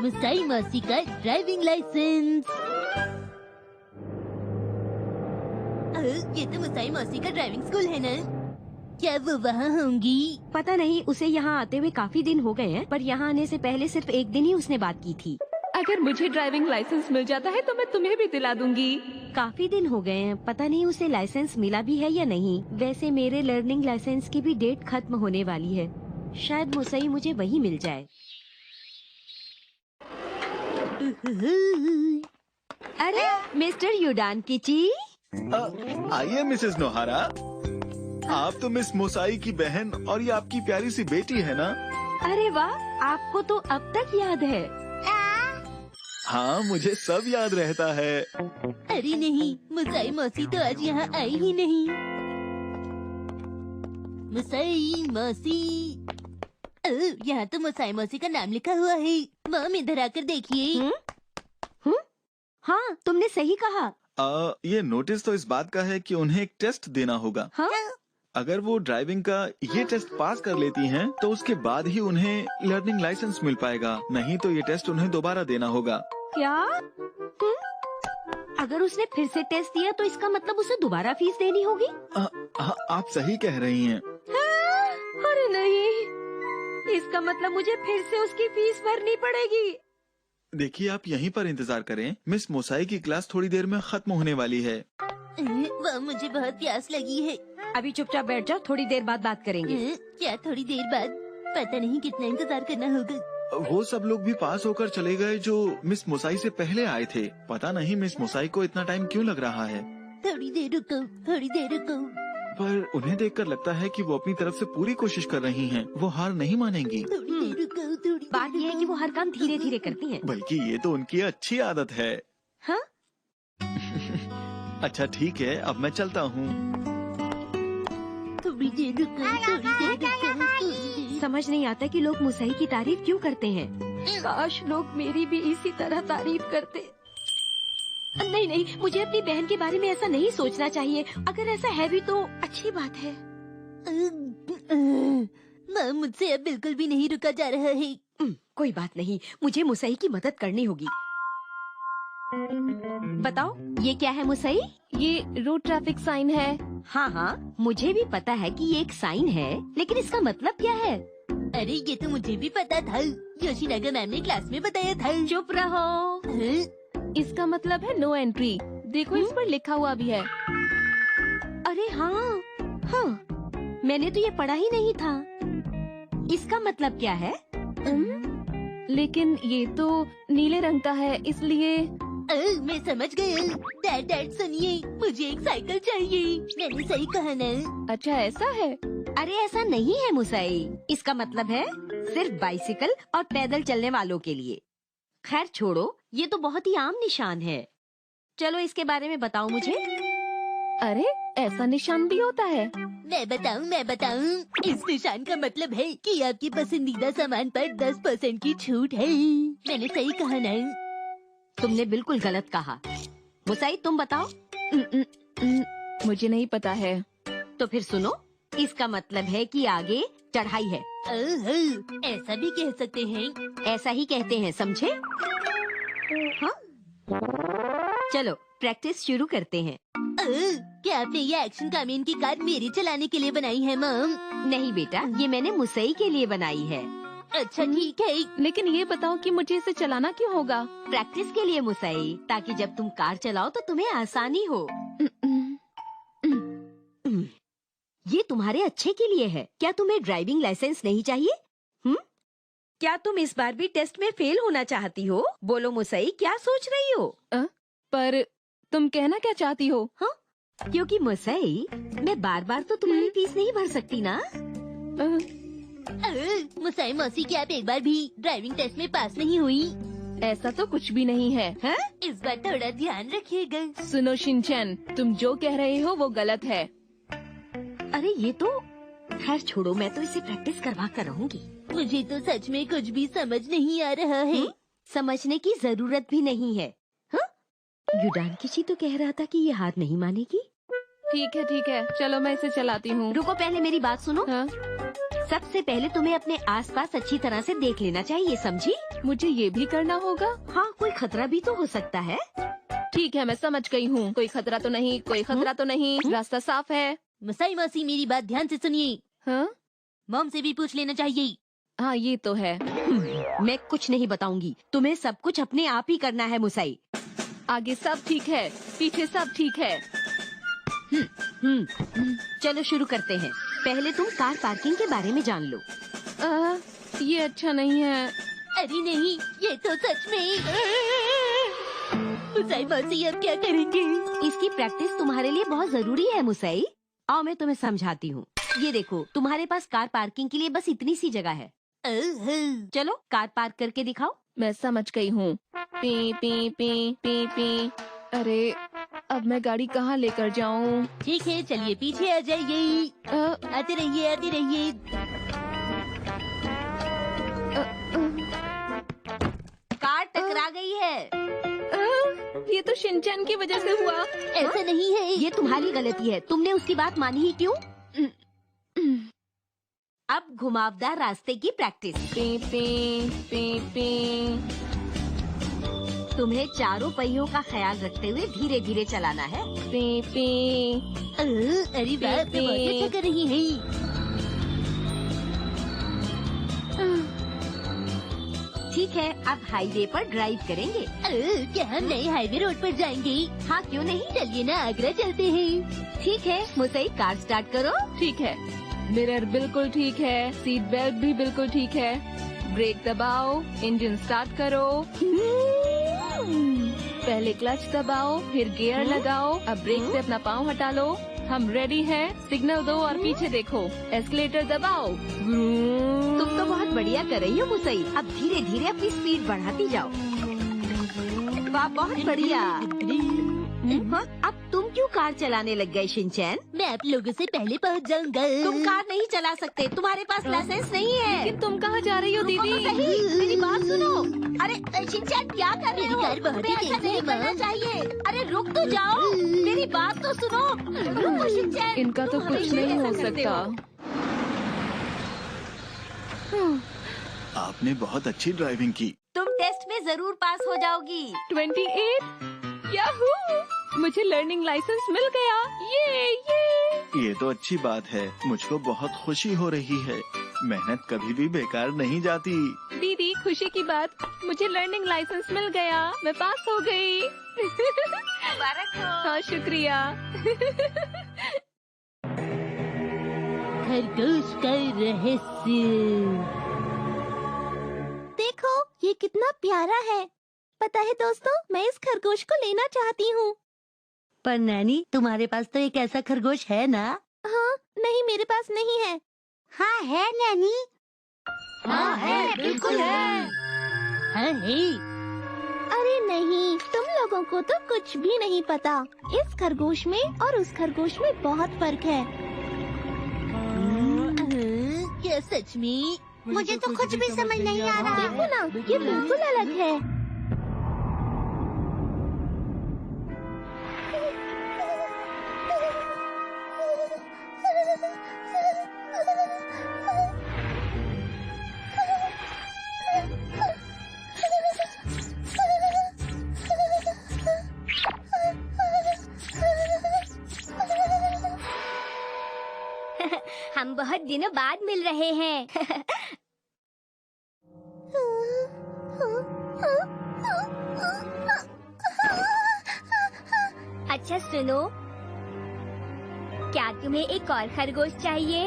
मुसाई मौसी का driving licence. ये तो मुसाई मौसी का ड्राइविंग स्कूल है ना? क्या वो वहाँ होंगी? पता नहीं, उसे यहाँ आते हुए काफी दिन हो गए हैं, पर यहाँ आने से पहले सिर्फ एक दिन ही उसने बात की थी। अगर मुझे ड्राइविंग लाइसेंस मिल जाता है तो मैं तुम्हें भी दिला दूंगी। काफी दिन हो गए हैं, पता नहीं उसे लाइसेंस मिला भी है या नहीं। वैसे मेरे लर्निंग लाइसेंस की भी डेट खत्म होने वाली है, शायद मुसई मुझे वही मिल जाए। अरे मिस्टर युडान किची। आइए मिसेस नोहारा, आप तो मिस मुसाई की बहन और ये आपकी प्यारी सी बेटी है ना? अरे वाह, आपको तो अब तक याद है। हाँ, मुझे सब याद रहता है। अरे नहीं, मुसाई मौसी तो आज यहाँ आई ही नहीं। मुसाई मौसी, यहाँ तो मुसाई मौसी का नाम लिखा हुआ है। मॉम इधर आकर देखिए। हाँ, तुमने सही कहा। ये नोटिस तो इस बात का है कि उन्हें एक टेस्ट देना होगा। हाँ? अगर वो ड्राइविंग का ये टेस्ट पास कर लेती हैं, तो उसके बाद ही उन्हें लर्निंग लाइसेंस मिल पाएगा, नहीं तो ये टेस्ट उन्हें दोबारा देना होगा। क्या? अगर उसने फिर से टेस्ट दिया तो इसका मतलब उसे दोबारा फीस देनी होगी? आप सही कह रही हैं। अरे नहीं, इसका मतलब मुझे फिर से उसकी फीस भरनी पड़ेगी। देखिए, आप यहीं पर इंतजार करें, मिस मुसाई की क्लास थोड़ी देर में खत्म होने वाली है। वह मुझे बहुत प्यास लगी है। अभी चुपचाप बैठ जाओ, थोड़ी देर बाद बात करेंगे। क्या थोड़ी देर बाद? पता नहीं कितना इंतजार करना होगा। वो सब लोग भी पास होकर चले गए जो मिस मुसाई से पहले आए थे। पता नहीं मिस मुसाई को इतना टाइम क्यों लग रहा है। थोड़ी देर रुको, थोड़ी देर रुको। पर उन्हें देखकर लगता है कि वो अपनी तरफ से पूरी कोशिश कर रही हैं। वो हार नहीं मानेंगी। थोड़ी देर रुको, थोड़ी बात ये है कि वो हर काम धीरे धीरे करती हैं। बल्कि ये तो उनकी अच्छी आदत है। हाँ? अच्छा ठीक है, अब मैं चलता हूँ। थोड़ी देर रुको, थोड़ी देर रुको। समझ नहीं आता कि लोग मुसई की तारीफ क्यों करते हैं। काश लोग मेरी भी इसी तरह तारीफ करते। नहीं नहीं, मुझे अपनी बहन के बारे में ऐसा नहीं सोचना चाहिए। अगर ऐसा है भी तो अच्छी बात है। माँ, मुझसे अब बिल्कुल भी नहीं रुका जा रहा है। कोई बात नहीं, मुझे मुसई की मदद करनी होगी। बताओ, ये क्या है मुसई? ये रोड ट्रैफिक साइन है। हाँ हाँ, मुझे भी पता है कि ये एक साइन है, लेकिन इसका मतलब क्या है? अरे ये तो मुझे भी पता था, योशिनागा मैम ने क्लास में बताया था। चुप रहो। इसका मतलब है नो एंट्री। देखो इस पर लिखा हुआ भी है। अरे हाँ हाँ, मैंने तो ये पढ़ा ही नहीं था। इसका मतलब क्या है? लेकिन ये तो नीले रंग का है, इसलिए मैं समझ गई। डैड सुनिए, मुझे एक साइकिल चाहिए। मैंने सही कहा ना? अच्छा ऐसा है? अरे ऐसा नहीं है मुसई, इसका मतलब है सिर्फ बाइसिकल और पैदल चलने वालों के लिए। खैर छोड़ो, ये तो बहुत ही आम निशान है। चलो इसके बारे में बताओ मुझे। अरे ऐसा निशान भी होता है? मैं बताऊं। इस निशान का मतलब है कि आपकी पसंदीदा सामान पर 10% की छूट है। मैंने सही कहा ना? तुमने बिल्कुल गलत कहा। मुसई तुम बताओ। मुझे नहीं पता है। तो फिर सुनो, इसका मतलब है कि आगे चढ़ाई है। ऐसा भी कह सकते हैं। ऐसा ही कहते हैं, समझे? हाँ? चलो प्रैक्टिस शुरू करते हैं। क्या आपने ये एक्शन कामीन की कार मेरे चलाने के लिए बनाई है मॉम? नहीं बेटा, ये मैंने मुसई के लिए बनाई है। अच्छा ठीक है, लेकिन ये बताओ कि मुझे इसे चलाना क्यों होगा? प्रैक्टिस के लिए मुसई, ताकि जब तुम कार चलाओ तो तुम्हें आसानी हो। ये तुम्हारे अच्छे के लिए है। क्या तुम्हें ड्राइविंग लाइसेंस नहीं चाहिए? क्या तुम इस बार भी टेस्ट में फेल होना चाहती हो? बोलो मुसई, क्या सोच रही हो? पर तुम कहना क्या चाहती हो? हाँ? क्योंकि मुसई, मैं बार बार तो तुम्हारी फीस नहीं भर सकती ना। मुसाई मौसी, क्या आप एक बार भी ड्राइविंग टेस्ट में पास नहीं हुई? ऐसा तो कुछ भी नहीं है। हाँ? इस बार थोड़ा ध्यान रखिएगा। सुनो शिनचैन, तुम जो कह रहे हो वो गलत है। अरे ये तो खैर छोड़ो, मैं तो इसे प्रैक्टिस करवा कर रहूंगी। मुझे तो सच में कुछ भी समझ नहीं आ रहा है। समझने की जरूरत भी नहीं है। हाँ? युडान किची तो कह रहा था कि ये हार नहीं मानेगी। ठीक है, चलो मैं इसे चलाती हूँ। रुको, पहले मेरी बात सुनो। हाँ? सबसे पहले तुम्हें अपने आसपास अच्छी तरह से देख लेना चाहिए, समझी? मुझे ये भी करना होगा? हाँ, कोई खतरा भी तो हो सकता है। ठीक है, मैं समझ गई हूँ। कोई खतरा तो नहीं, कोई खतरा तो नहीं, रास्ता साफ है। मसाई मौसी मेरी बात ध्यान से सुनिए, हाँ मॉम से भी पूछ लेना चाहिए। हाँ, ये तो है। मैं कुछ नहीं बताऊंगी, तुम्हें सब कुछ अपने आप ही करना है मुसाई। आगे सब ठीक है, पीछे सब ठीक है। चलो शुरू करते हैं। पहले तुम कार पार्किंग के बारे में जान लो। ये अच्छा नहीं है। अरे नहीं, ये तो सच में। मसाई मौसी अब क्या करेंगे? इसकी प्रैक्टिस तुम्हारे लिए बहुत जरूरी है मुसाई। आओ मैं तुम्हें समझाती हूँ। ये देखो, तुम्हारे पास कार पार्किंग के लिए बस इतनी सी जगह है। चलो कार पार्क करके दिखाओ। मैं समझ गई हूँ। P P P P P. अरे अब मैं गाड़ी कहाँ लेकर जाऊँ? ठीक है, चलिए पीछे आ जाइए। आते रहिए, आते रहिए। कार टकरा गई है। ये तो शिनचैन की वजह से हुआ। ऐसा नहीं है, ये तुम्हारी गलती है। तुमने उसकी बात मानी ही क्यों? अब घुमावदार रास्ते की practice. P P P P. तुम्हें चारों पहियों का ख्याल रखते हुए धीरे धीरे चलाना है। P P. अरे वाह, तो बहुत अच्छा कर रही है। ठीक है, अब हाईवे पर ड्राइव करेंगे। क्या हम नए हाईवे रोड पर जाएंगे? हाँ, क्यों नहीं? चलिए ना, आगरा चलते हैं। ठीक है मुसाई, कार स्टार्ट करो। ठीक है, मिरर बिल्कुल ठीक है, सीट बेल्ट भी बिल्कुल ठीक है। ब्रेक दबाओ, इंजन स्टार्ट करो। पहले क्लच दबाओ, फिर गियर लगाओ। अब ब्रेक से अपना पाँव हटा लो। हम रेडी हैं। सिग्नल दो और पीछे देखो। एस्केलेटर दबाओ। तुम तो बहुत बढ़िया कर रही हो मुसाई। अब धीरे धीरे अपनी स्पीड बढ़ाती जाओ। वाह, बहुत बढ़िया। अब तुम क्यों कार चलाने लग गए शिनचैन? मैं आप लोगों से पहले पहुंच जाऊंगा। तुम कार नहीं चला सकते, तुम्हारे पास लाइसेंस नहीं है। लेकिन तुम कहाँ जा रही हो रुको दीदी? तो सही, मेरी बात सुनो। अरे शिनचैन, क्या कर रहे मेरी हो? कार बहुत तुम्हें ही ऐसा तेज है, नहीं करना माँ। चाहिए। अरे रुक तो जाओ, मेरी बात तो सुनो। रुको शिनचैन। इनका तो तुम कुछ हमेशा नहीं ऐसा हो करते सकता। आपने बहुत अच्छी ड्राइविंग की। तुम टेस्ट में जरूर पास हो जाओगी। 28 याहू! मुझे लर्निंग लाइसेंस मिल गया। ये ये तो अच्छी बात है। मुझको बहुत खुशी हो रही है। मेहनत कभी भी बेकार नहीं जाती। दीदी, खुशी की बात, मुझे लर्निंग लाइसेंस मिल गया। मैं पास हो गई। मुबारक हो। हाँ, शुक्रिया। खरगोश का रहस्य। देखो, ये कितना प्यारा है। पता है दोस्तों, मैं इस खरगोश को लेना चाहती हूँ। पर नैनी, तुम्हारे पास तो एक ऐसा खरगोश है ना? हाँ, नहीं, मेरे पास नहीं है। हाँ है नैनी। हाँ है, बिल्कुल है। हाँ है। अरे नहीं, तुम लोगों को तो कुछ भी नहीं पता। इस खरगोश में और उस खरगोश में बहुत फर्क है। क्या सच में? मुझे तो कुछ भी समझ नहीं आ रहा। देखो ना, ये बिल्कुल अलग है। हम बहुत दिनों बाद मिल रहे हैं। अच्छा सुनो, क्या तुम्हें एक और खरगोश चाहिए?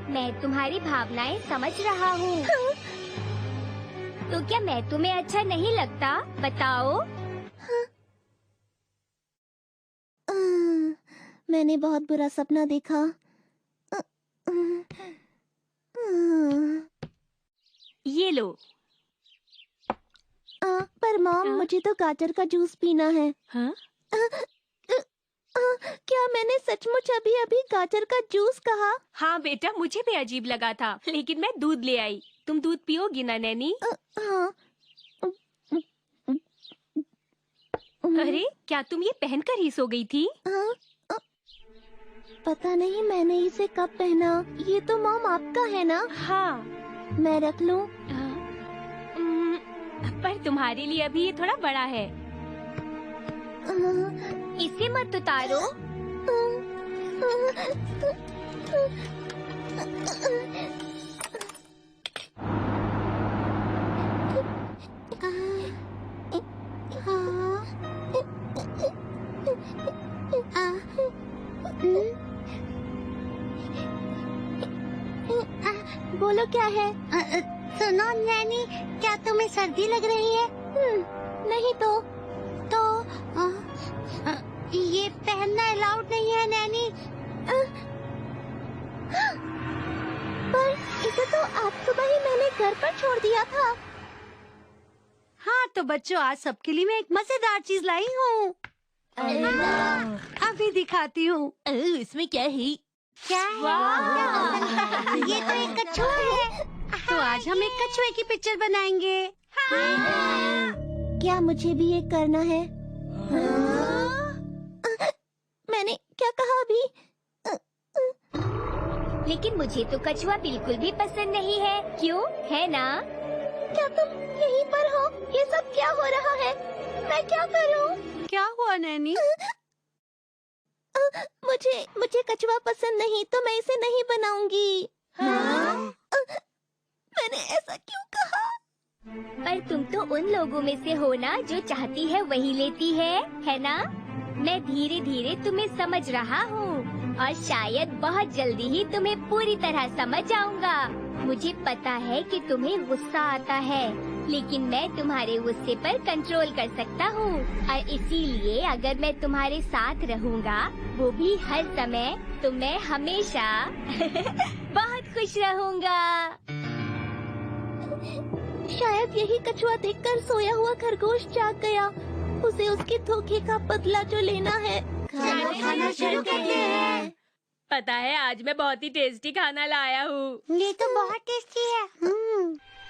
मैं तुम्हारी भावनाएं समझ रहा हूँ। तो क्या मैं तुम्हें अच्छा नहीं लगता? बताओ। मैंने बहुत बुरा सपना देखा। ये लो। पर मॉम, मुझे तो गाजर का जूस पीना है। हाँ? क्या मैंने सचमुच अभी अभी गाजर का जूस कहा? हाँ बेटा, मुझे भी अजीब लगा था, लेकिन मैं दूध ले आई। तुम दूध पियोगी ना नैनी? हाँ। अरे, क्या तुम ये पहनकर ही सो गई थी? पता नहीं मैंने इसे कब पहना। ये तो मॉम आपका है ना? हाँ। मैं रख लूं? पर तुम्हारे लिए अभी ये थोड़ा बड़ा है। इसे मत उतारो। बोलो क्या है? सुनो नैनी, क्या तुम्हें सर्दी लग रही है? नहीं तो ये पहनना अलाउड नहीं है नैनी। पर इसे तो आज सुबह ही मैंने घर पर छोड़ दिया था। हाँ तो बच्चों, आज सबके लिए मैं एक मजेदार चीज लाई हूँ। अभी दिखाती हूँ। इसमें क्या है? क्या है? ये तो एक कछुआ है। तो आज हम एक कछुए की पिक्चर बनाएंगे। क्या मुझे भी ये करना है? मैंने क्या कहा अभी? लेकिन मुझे तो कछुआ बिल्कुल भी पसंद नहीं है। क्यों, है ना? क्या तुम यहीं पर हो? ये सब क्या हो रहा है? मैं क्या करूं? क्या हुआ नैनी? मुझे कछुआ पसंद नहीं, तो मैं इसे नहीं बनाऊंगी। मैंने ऐसा क्यों कहा? पर तुम तो उन लोगों में से हो ना जो चाहती है वही लेती है ना? मैं धीरे धीरे तुम्हें समझ रहा हूँ और शायद बहुत जल्दी ही तुम्हें पूरी तरह समझ आऊंगा। मुझे पता है कि तुम्हें गुस्सा आता है, लेकिन मैं तुम्हारे गुस्से पर कंट्रोल कर सकता हूँ और इसीलिए अगर मैं तुम्हारे साथ रहूँगा, वो भी हर समय, तो मैं हमेशा बहुत खुश रहूँगा। शायद यही कछुआ देखकर सोया हुआ खरगोश जाग गया। उसे उसके धोखे का बदला जो लेना है। खाना शुरू करते हैं। पता है, आज मैं बहुत ही टेस्टी खाना लाया हूँ। ये तो बहुत टेस्टी है।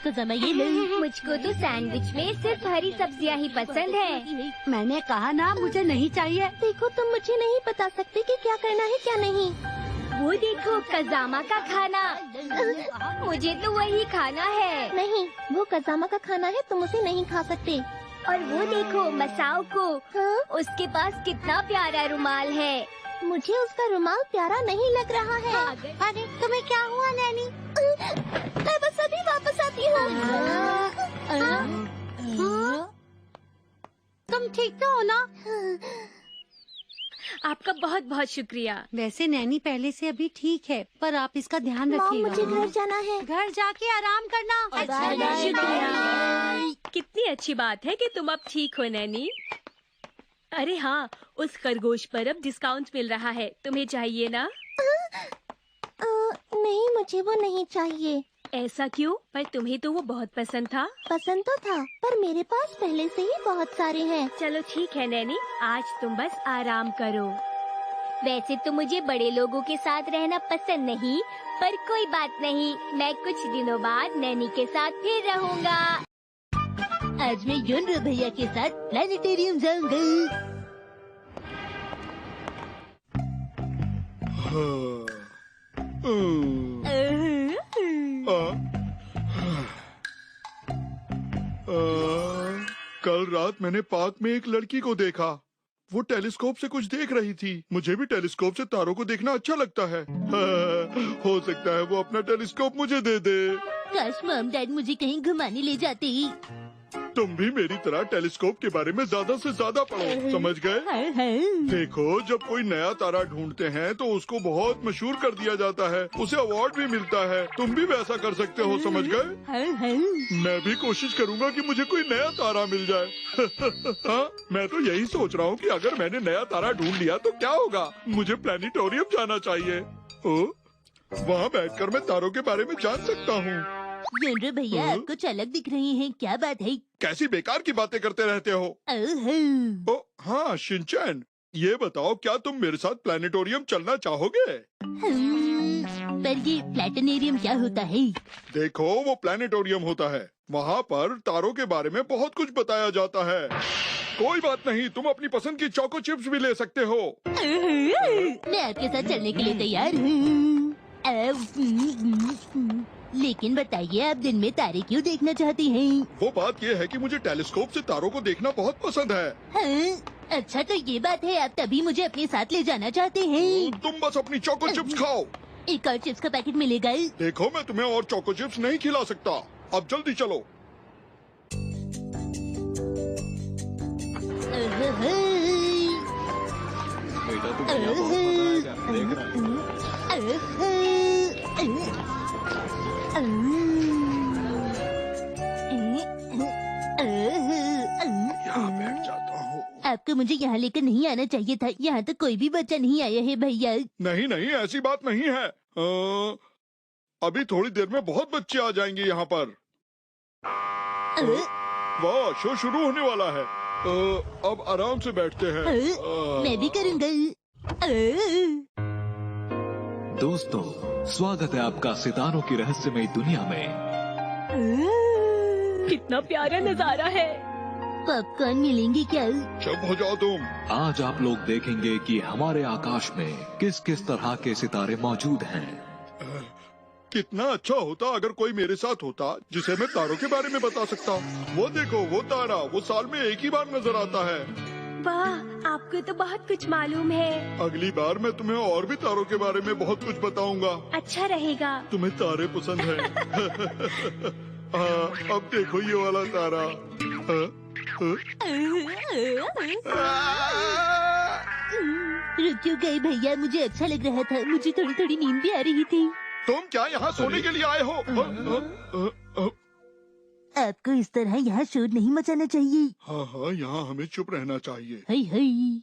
तो समय ये नहीं। मुझको तो सैंडविच में सिर्फ हरी सब्जियाँ ही पसंद है। मैंने कहा ना, मुझे नहीं चाहिए। देखो, तुम मुझे नहीं बता सकते कि क्या करना है क्या नहीं। वो देखो, कजामा का खाना। मुझे तो वही खाना है। नहीं, वो कजामा का खाना है, तुम उसे नहीं खा सकते। और वो देखो मसाओ को। हाँ? उसके पास कितना प्यारा रुमाल है। मुझे उसका रुमाल प्यारा नहीं लग रहा है। अरे तुम्हें क्या हुआ नैनी? मैं बस अभी वापस आती हूँ। तुम ठीक तो हो ना? आपका बहुत बहुत शुक्रिया। वैसे नैनी पहले से अभी ठीक है, पर आप इसका ध्यान मॉम, रखिएगा। मुझे घर जाना है। घर जाके आराम करना। शुक्रिया। कितनी अच्छी बात है कि तुम अब ठीक हो नैनी। अरे हाँ, उस खरगोश पर अब डिस्काउंट मिल रहा है, तुम्हें चाहिए ना? नहीं, मुझे वो नहीं चाहिए। ऐसा क्यों? पर तुम्हें तो वो बहुत पसंद था। पसंद तो था, पर मेरे पास पहले से ही बहुत सारे हैं। चलो ठीक है नैनी, आज तुम बस आराम करो। वैसे तो मुझे बड़े लोगों के साथ रहना पसंद नहीं, पर कोई बात नहीं, मैं कुछ दिनों बाद नैनी के साथ फिर रहूँगा। आज मैं योनरो भैया के साथ प्लानिटेरियम जाऊंगा। कल रात मैंने पार्क में एक लड़की को देखा। वो टेलीस्कोप से कुछ देख रही थी। मुझे भी टेलीस्कोप से तारों को देखना अच्छा लगता है। हो सकता है वो अपना टेलीस्कोप मुझे दे दे। काश मॉम डैड मुझे कहीं घुमाने ले जाते। तुम भी मेरी तरह टेलीस्कोप के बारे में ज्यादा से ज्यादा पढ़ो, समझ गए? देखो, जब कोई नया तारा ढूंढते हैं तो उसको बहुत मशहूर कर दिया जाता है, उसे अवार्ड भी मिलता है। तुम भी वैसा कर सकते हो, समझ गए? मैं भी कोशिश करूंगा कि मुझे कोई नया तारा मिल जाए। हाँ, मैं तो यही सोच रहा हूँ कि अगर मैंने नया तारा ढूंढ लिया तो क्या होगा। मुझे प्लानिटोरियम जाना चाहिए। वहाँ बैठकर मैं तारों के बारे में जान सकता हूँ। योनरो भैया, आप कुछ अलग दिख रही हैं, क्या बात है? कैसी बेकार की बातें करते रहते हो? ओ हाँ, शिनचैन, ये बताओ, क्या तुम मेरे साथ प्लानिटोरियम चलना चाहोगे? पर ये प्लैनेटेरियम क्या होता है? देखो, वो प्लानिटोरियम होता है। वहाँ पर तारों के बारे में बहुत कुछ बताया जाता है। कोई बात नहीं, तुम अपनी पसंद की चोको चिप्स भी ले सकते हो। मैं आपके साथ चलने के लिए तैयार हूँ। लेकिन बताइए, आप दिन में तारे क्यों देखना चाहती हैं? वो बात ये है कि मुझे टेलीस्कोप से तारों को देखना बहुत पसंद है। हाँ? अच्छा, तो ये बात है, आप तभी मुझे अपने साथ ले जाना चाहते हैं। तुम बस अपनी चोको चिप्स खाओ। एक और चिप्स का पैकेट मिलेगा? देखो, मैं तुम्हें और चोको चिप्स नहीं खिला सकता। अब जल्दी चलो। बेटा तू भैया बहुत मजा आएगा, देख रहा है। यहाँ बैठ जाता हूँ। आपको मुझे यहाँ लेकर नहीं आना चाहिए था। यहाँ तो कोई भी बच्चा नहीं आया है भैया। नहीं नहीं, ऐसी बात नहीं है। अभी थोड़ी देर में बहुत बच्चे आ जाएंगे यहाँ पर। वाह, शो शुरू होने वाला है। अब आराम से बैठते हैं। मैं भी करूँगा। दोस्तों, स्वागत है आपका सितारों की रहस्यमय दुनिया में। कितना प्यारा नजारा है। पॉपकॉर्न मिलेंगे क्या? चुप हो जाओ तुम। आज आप लोग देखेंगे कि हमारे आकाश में किस किस तरह के सितारे मौजूद हैं। कितना अच्छा होता अगर कोई मेरे साथ होता जिसे मैं तारों के बारे में बता सकता। वो देखो, वो तारा, वो साल में एक ही बार नजर आता है। वाह, आपको तो बहुत कुछ मालूम है। अगली बार मैं तुम्हें और भी तारों के बारे में बहुत कुछ बताऊंगा। अच्छा रहेगा। तुम्हें तारे पसंद है? अब देखो ये वाला तारा। रुक क्यों गए भैया? मुझे अच्छा लग रहा था। मुझे थोड़ी थोड़ी नींद भी आ रही थी। तुम क्या यहाँ सोने के लिए आए हो? आपको इस तरह यहाँ शोर नहीं मचाना चाहिए। हाँ हाँ, यहाँ हमें चुप रहना चाहिए। हाय हाय।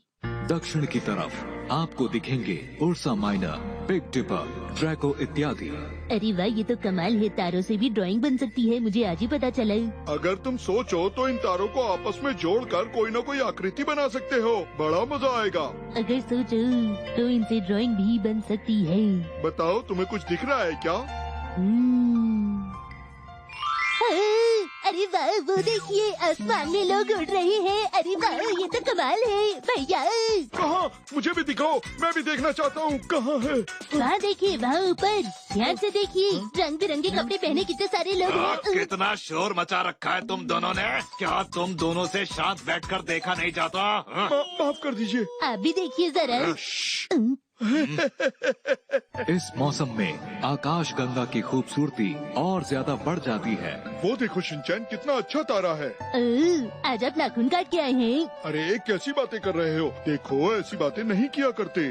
दक्षिण की तरफ आपको दिखेंगे Ursa Minor, Big Dipper, Draco इत्यादि। अरे वाह, ये तो कमाल है। तारों से भी ड्राइंग बन सकती है। मुझे आज ही पता चला। अगर तुम सोचो तो इन तारों को आपस में जोड़कर कोई न कोई आकृति बना सकते हो। बड़ा मजा आएगा। अगर सोचो तो इनसे ड्राइंग भी बन सकती है। बताओ, तुम्हें कुछ दिख रहा है क्या? अरे वाह, वो देखिए, आसमान में लोग उड़ रहे हैं। अरे वाह, ये तो कमाल है भैया। कहाँ? मुझे भी दिखाओ, मैं भी देखना चाहता हूँ। कहाँ है? वहाँ देखिए, वहाँ ऊपर। ध्यान से देखिए, रंग बिरंगे कपड़े पहने कितने सारे लोग हैं। कितना शोर मचा रखा है तुम दोनों ने। क्या तुम दोनों से शांत बैठकर देखा नहीं जाता? हाँ? माफ कर दीजिए। आप भी देखिए जरा। इस मौसम में आकाश गंगा की खूबसूरती और ज्यादा बढ़ जाती है। वो देखो शिनचैन, कितना अच्छा तारा है। आज आप नाखून काट के आए हैं? अरे कैसी बातें कर रहे हो? देखो, ऐसी बातें नहीं किया करते।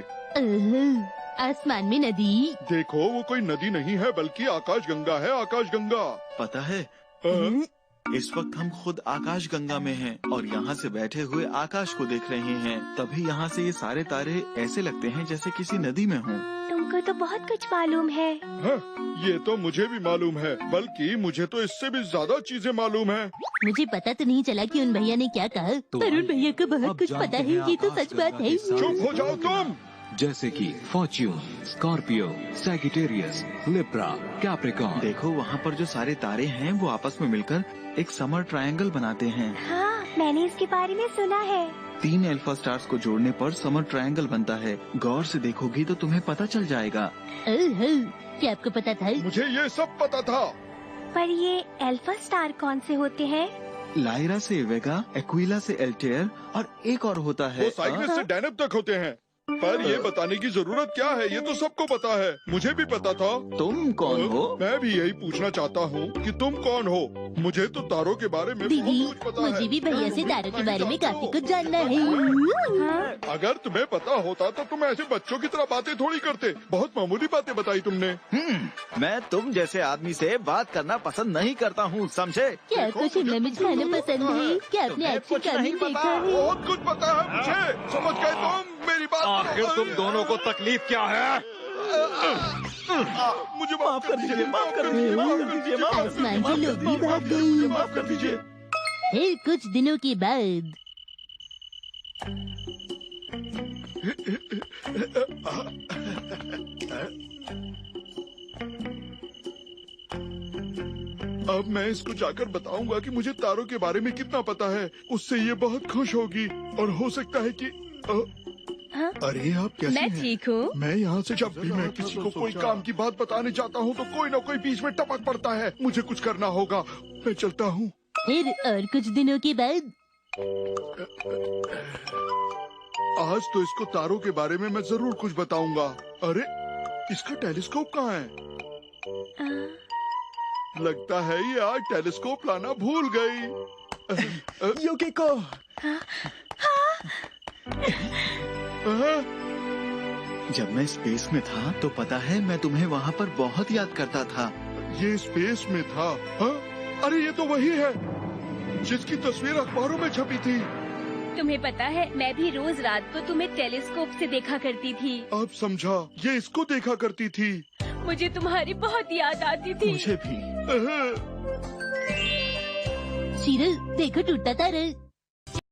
आसमान में नदी। देखो, वो कोई नदी नहीं है बल्कि आकाश गंगा है। आकाश गंगा। पता है, इस वक्त हम खुद आकाश गंगा में हैं और यहाँ से बैठे हुए आकाश को देख रहे हैं। तभी यहाँ से ये सारे तारे ऐसे लगते हैं जैसे किसी नदी में हों। तुमको तो बहुत कुछ मालूम है। हाँ, ये तो मुझे भी मालूम है, बल्कि मुझे तो इससे भी ज्यादा चीजें मालूम है। मुझे पता तो नहीं चला कि उन भैया ने क्या कहा। पर उन भैया को बहुत कुछ पता है। ये तो सच बात है। चुप हो जाओ तुम। जैसे कि Fortune, Scorpio, Sagittarius, Libra, Capricorn. देखो, वहाँ पर जो सारे तारे हैं वो आपस में मिलकर एक समर ट्रायंगल बनाते हैं। हाँ, मैंने इसके बारे में सुना है। 3 अल्फा स्टार्स को जोड़ने पर समर ट्रायंगल बनता है। गौर से देखोगी तो तुम्हें पता चल जाएगा। क्या आपको पता था? मुझे ये सब पता था। पर ये अल्फा स्टार कौन से होते हैं? लायरा से वेगा, एक्विला से एल्टेयर और एक और होता है। वो साइक्लिस्ट से डैनब तक होते हैं। पर ये बताने की जरूरत क्या है? ये तो सबको पता है। मुझे भी पता था। तुम कौन हो? मैं भी यही पूछना चाहता हूँ कि तुम कौन हो? मुझे तो तारों के बारे में दीदी, बहुत कुछ पता है। मुझे भी भैया से तारों के बारे में काफी कुछ जानना है। अगर तुम्हें पता होता तो तुम ऐसे बच्चों की तरह बातें थोड़ी करते। बहुत मामूली बातें बताई तुमने। मैं तुम जैसे आदमी से बात करना पसंद नहीं करता हूँ, समझे? क्या आपको शिमला मिर्च खाना पसंद है? क्या आपने एक्शन कार्टून देखा है? बहुत कुछ पता है मुझे। समझ गए तुम मेरी बात? आखिर तुम दोनों को तकलीफ क्या है? मुझे माफ कर दीजिए, माफ कर दीजिए, माफ कर दीजिए, माफ कर आसमान के लोग भी भाग गए। माफ कर दीजिए। फिर कुछ दिनों के बाद अब मैं इसको जाकर बताऊंगा कि मुझे तारों के बारे में कितना पता है। उससे ये बहुत खुश होगी और हो सकता है कि हाँ? अरे आप कैसे मैं हैं? ठीक हूँ। मैं यहाँ से जब भी मैं किसी को कोई काम की बात बताने जाता हूँ तो कोई ना कोई बीच में टपक पड़ता है। मुझे कुछ करना होगा। मैं चलता हूँ। फिर और कुछ दिनों के बाद आज तो इसको तारों के बारे में मैं जरूर कुछ बताऊंगा। अरे इसका टेलीस्कोप कहाँ है? लगता है ये आज टेलीस्कोप लाना भूल गई। युकिको, जब मैं स्पेस में था तो पता है मैं तुम्हें वहाँ पर बहुत याद करता था। ये स्पेस में था? हाँ? अरे ये तो वही है जिसकी तस्वीर अखबारों में छपी थी। तुम्हें पता है मैं भी रोज रात को तुम्हें टेलीस्कोप से देखा करती थी। अब समझा, ये इसको देखा करती थी। मुझे तुम्हारी बहुत याद आती थी। मुझे भी। सीरल देखो टूटा तारा।